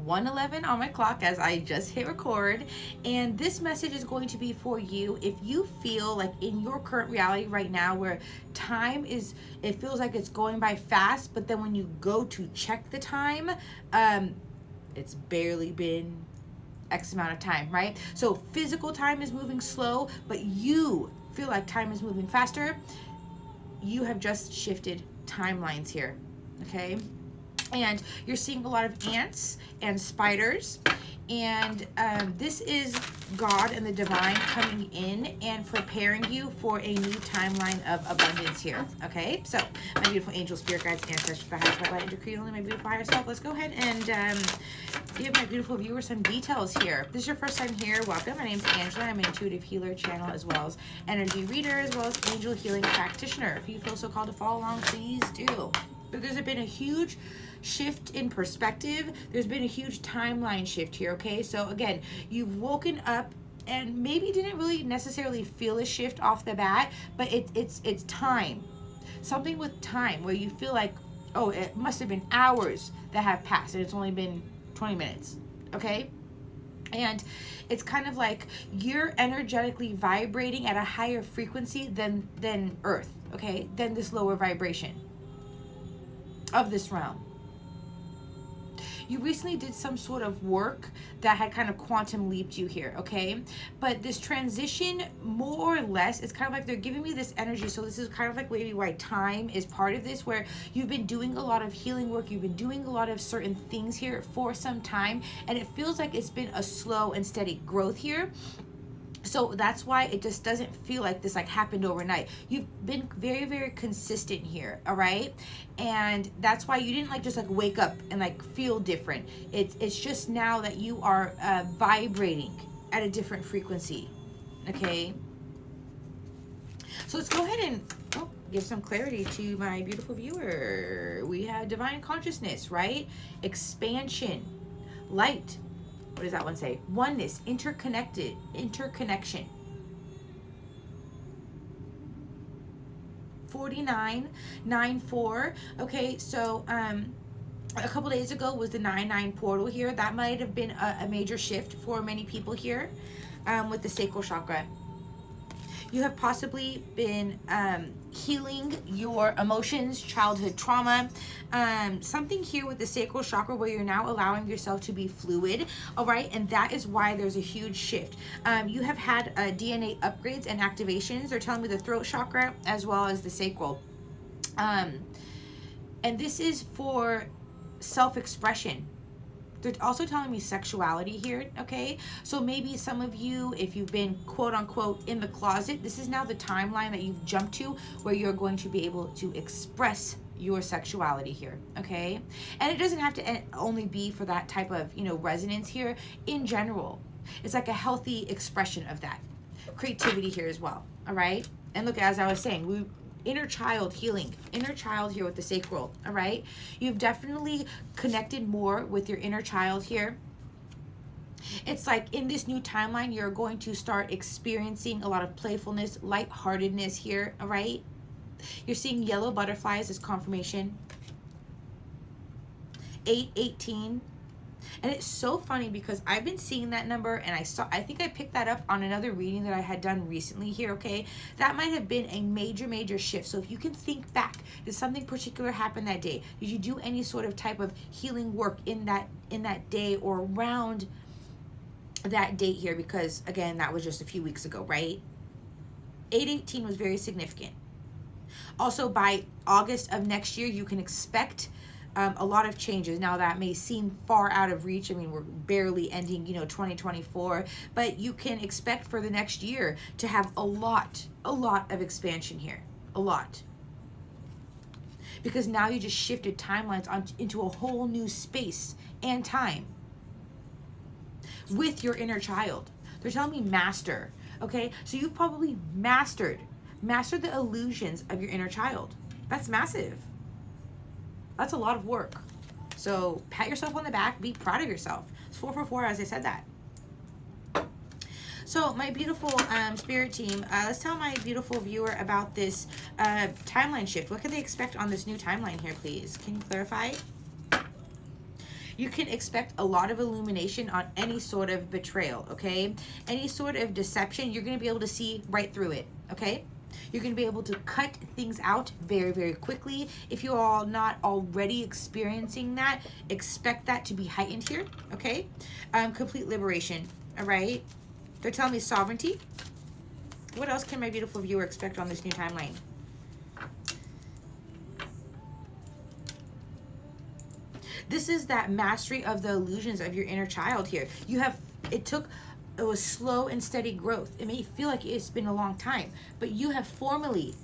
1:11 on my clock as I just hit record, and this message is going to be for you if you feel like in your current reality right now where time is, it feels like it's going by fast, but then when you go to check the time, it's barely been X amount of time, right? So physical time is moving slow, but you feel like time is moving faster. You have just shifted timelines here, okay? And you're seeing a lot of ants and spiders, and this is God and the divine coming in and preparing you for a new timeline of abundance here, okay? So my beautiful angel, spirit guides, ancestors, the highest light, and decree only my beautiful higher self. Let's go ahead and give my beautiful viewers some details here. If this is your first time here, welcome. My name is Angela. I'm an intuitive healer, channel, as well as energy reader, as well as angel healing practitioner. If you feel so called to follow along, please do. But there's been a huge shift in perspective. There's been a huge timeline shift here, okay? So again, you've woken up and maybe didn't really necessarily feel a shift off the bat, but it's time. Something with time where you feel like, oh, it must have been hours that have passed and it's only been 20 minutes, okay? And it's kind of like you're energetically vibrating at a higher frequency than Earth, okay? Than this lower vibration of this realm. You recently did some sort of work that had kind of quantum leaped you here, okay? But this transition, more or less, it's kind of like they're giving me this energy. So this is kind of like maybe why time is part of this, where you've been doing a lot of healing work. You've been doing a lot of certain things here for some time. And it feels like it's been a slow and steady growth here. So that's why it just doesn't feel like this like happened overnight. You've been very, very consistent here, all right? And that's why you didn't like just like wake up and like feel different. It's just now that you are vibrating at a different frequency, okay? So let's go ahead and give some clarity to my beautiful viewer. We have divine consciousness, right? Expansion, light. What does that one say? Oneness, interconnected, interconnection. 4994. Okay, so a couple days ago was the 9-9 portal here. That might have been a major shift for many people here with the sacral chakra. You have possibly been healing your emotions, childhood trauma, something here with the sacral chakra where you're now allowing yourself to be fluid, all right? And that is why there's a huge shift. You have had DNA upgrades and activations. They're telling me the throat chakra as well as the sacral. And this is for self-expression. They're also telling me sexuality here, okay? So maybe some of you, if you've been quote unquote in the closet, this is now the timeline that you've jumped to where you're going to be able to express your sexuality here, okay? And it doesn't have to only be for that type of, you know, resonance here. In general, it's like a healthy expression of that. Creativity here as well, all right? And look, as I was saying, inner child healing, inner child here with the sacral, all right? You've definitely connected more with your inner child here. It's like in this new timeline, you're going to start experiencing a lot of playfulness, lightheartedness here, all right? You're seeing yellow butterflies as confirmation. 818. And it's so funny because I've been seeing that number, and I think I picked that up on another reading that I had done recently here, okay? That might have been a major, major shift. So if you can think back, did something particular happen that day? Did you do any sort of type of healing work in that day or around that date here? Because again, that was just a few weeks ago, right? 818 was very significant. Also, by August of next year, you can expect a lot of changes. Now that may seem far out of reach. I mean, we're barely ending, 2024, but you can expect for the next year to have a lot of expansion here, a lot. Because now you just shifted timelines into a whole new space and time with your inner child. They're telling me master, okay? So you've probably mastered the illusions of your inner child. That's massive. That's a lot of work. So pat yourself on the back. Be proud of yourself. It's 444 as I said that. So my beautiful spirit team, let's tell my beautiful viewer about this timeline shift. What can they expect on this new timeline here, please? Can you clarify? You can expect a lot of illumination on any sort of betrayal, okay? Any sort of deception, you're going to be able to see right through it, okay? You're going to be able to cut things out very, very quickly. If you're all not already experiencing that, expect that to be heightened here, okay? Complete liberation, all right? They're telling me sovereignty. What else can my beautiful viewer expect on this new timeline? This is that mastery of the illusions of your inner child here. It was slow and steady growth. It may feel like it's been a long time, but you have formally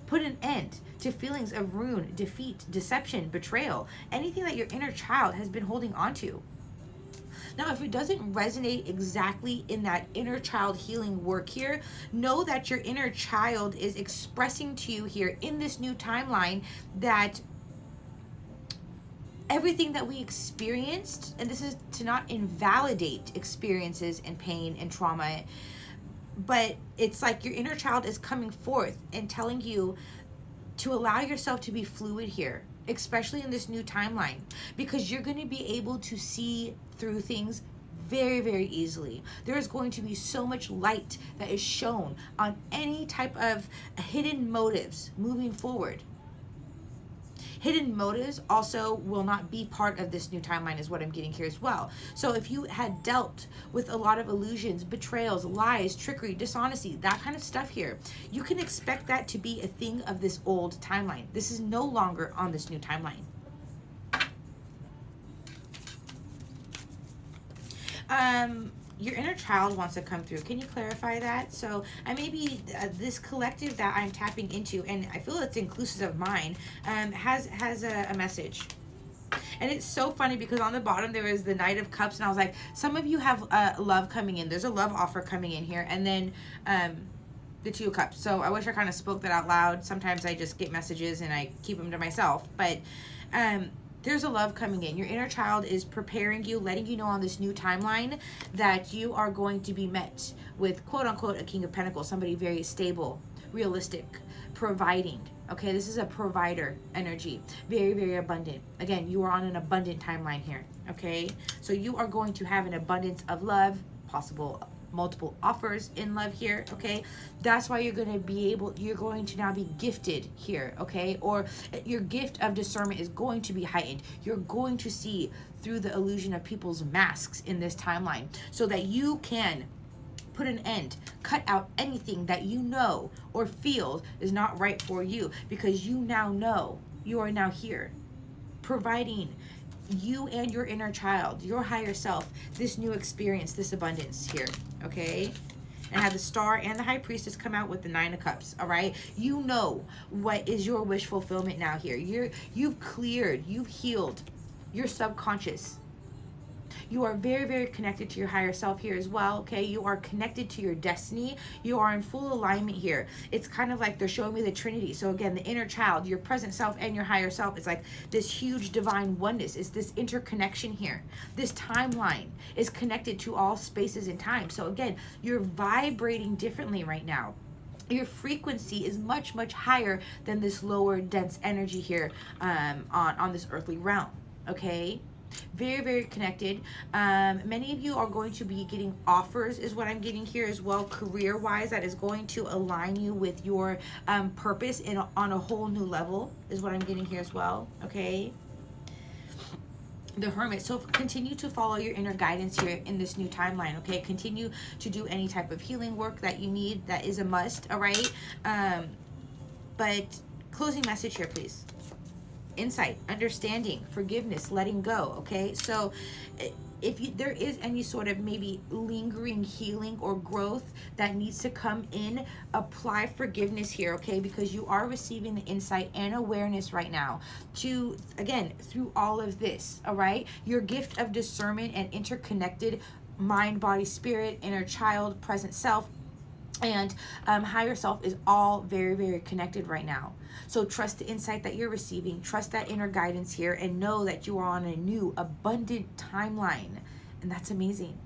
put an end to feelings of ruin, defeat, deception, betrayal, anything that your inner child has been holding on to. Now, if it doesn't resonate exactly in that inner child healing work here, know that your inner child is expressing to you here in this new timeline that everything that we experienced, and this is to not invalidate experiences and pain and trauma, but it's like your inner child is coming forth and telling you to allow yourself to be fluid here, especially in this new timeline, because you're going to be able to see through things very, very easily. There is going to be so much light that is shown on any type of hidden motives moving forward. Hidden motives also will not be part of this new timeline is what I'm getting here as well. So if you had dealt with a lot of illusions, betrayals, lies, trickery, dishonesty, that kind of stuff here, you can expect that to be a thing of this old timeline. This is no longer on this new timeline. Your inner child wants to come through. Can you clarify that? So maybe this collective that I'm tapping into, and I feel it's inclusive of mine, has a message. And it's so funny because on the bottom there is the Knight of Cups, and I was like, some of you have love coming in. There's a love offer coming in here, and then the Two of Cups. So I wish I kind of spoke that out loud. Sometimes I just get messages and I keep them to myself, but there's a love coming in. Your inner child is preparing you, letting you know on this new timeline that you are going to be met with, quote unquote, a King of Pentacles, somebody very stable, realistic, providing. Okay, this is a provider energy, very, very abundant. Again, you are on an abundant timeline here. Okay, so you are going to have an abundance of love, possible multiple offers in love here. Okay, that's why you're going to now be gifted here. Okay, or your gift of discernment is going to be heightened. You're going to see through the illusion of people's masks in this timeline, so that you can put an end, cut out anything that you know or feel is not right for you, because you now know, you are now here providing you and your inner child, your higher self, this new experience, this abundance here. Okay, and have the Star and the High Priestess come out with the Nine of Cups. All right, you know what is your wish fulfillment now here. You've cleared, you've healed your subconscious. You are very, very connected to your higher self here as well. Okay, you are connected to your destiny. You are in full alignment here. It's kind of like they're showing me the Trinity. So again, the inner child, your present self, and your higher self, it's like this huge divine oneness. It's this interconnection here. This timeline is connected to all spaces and time. So again, you're vibrating differently right now. Your frequency is much, much higher than this lower dense energy here on this earthly realm. Okay, very, very connected. Many of you are going to be getting offers is what I'm getting here as well, career wise, that is going to align you with your purpose on a whole new level is what I'm getting here as well. Okay, the Hermit. So continue to follow your inner guidance here in this new timeline. Okay, continue to do any type of healing work that you need. That is a must. All right, but closing message here, please. Insight, understanding, forgiveness, letting go. Okay, so if there is any sort of maybe lingering healing or growth that needs to come in, apply forgiveness here. Okay, because you are receiving the insight and awareness right now to, again, through all of this. All right, your gift of discernment and interconnected mind, body, spirit, inner child, present self, and higher self is all very, very connected right now. So trust the insight that you're receiving, trust that inner guidance here, and know that you are on a new abundant timeline, and that's amazing.